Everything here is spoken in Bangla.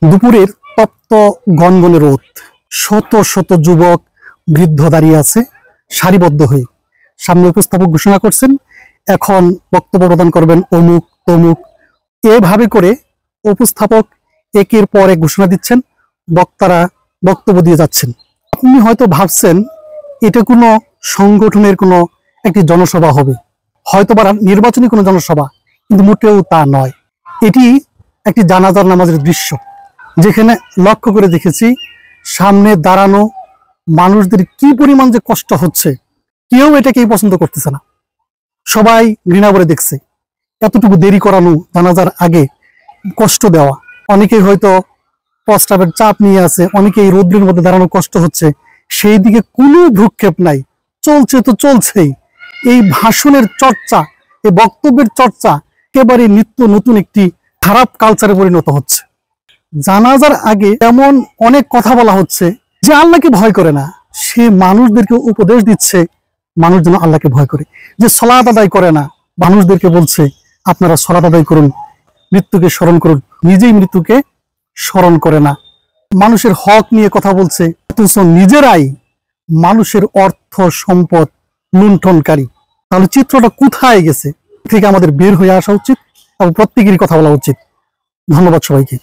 দুপুরের তপ্ত গনগনে রোদ, শত শত যুবক বৃদ্ধ দাঁড়িয়ে আছে সারিবদ্ধ হয়ে। সামনে উপস্থাপক ঘোষণা করছেন, এখন বক্তব্য প্রদান করবেন অমুক তমুক। এভাবে করে উপস্থাপক একের পর এক ঘোষণা দিচ্ছেন, বক্তারা বক্তব্য দিয়ে যাচ্ছেন। আপনি হয়তো ভাবছেন এটা কোনো সংগঠনের কোনো একটি জনসভা হবে, হয়তো বা নির্বাচনী কোনো জনসভা, কিন্তু মোটেও তা নয়। এটি একটি জানাজার নামাজের দৃশ্য, যেখানে লক্ষ্য করে দেখেছি সামনে দাঁড়ানো মানুষদের কি পরিমাণ যে কষ্ট হচ্ছে, কেউ এটাকেই পছন্দ করতেছে না, সবাই ঘৃণা করে দেখছে। এতটুকু দেরি করানো, জানাজার আগে কষ্ট দেওয়া, অনেকেই হয়তো প্রস্রাবের চাপ নিয়ে আছে, অনেকেই রৌদ্রের মধ্যে দাঁড়ানো কষ্ট হচ্ছে, সেই দিকে কোনো ভ্রুক্ষেপ নাই, চলছে তো চলছেই। এই ভাষণের চর্চা, এই বক্তব্যের চর্চা একেবারে নিত্য নতুন একটি খারাপ কালচারে পরিণত হচ্ছে। জানাজার আগে এমন অনেক কথা বলা হচ্ছে যে আল্লাহকে ভয় করে না, সে মানুষদেরকে উপদেশ দিচ্ছে মানুষ যেন আল্লাহকে ভয় করে। যে সালাত আদায় করে না, মানুষদেরকে বলছে আপনারা সালাত আদায় করুন, মৃত্যুকে স্মরণ করুন, নিজেই মৃত্যুকে স্মরণ করে না। মানুষের হক নিয়ে কথা বলছে, অথচ নিজেরাই মানুষের অর্থ সম্পদ লুণ্ঠনকারী। তাহলে চিত্রটা কোথায় গেছে? থেকে আমাদের বের হয়ে আসা উচিত এবং প্রত্যেকেরই কথা বলা উচিত। ধন্যবাদ সবাইকে।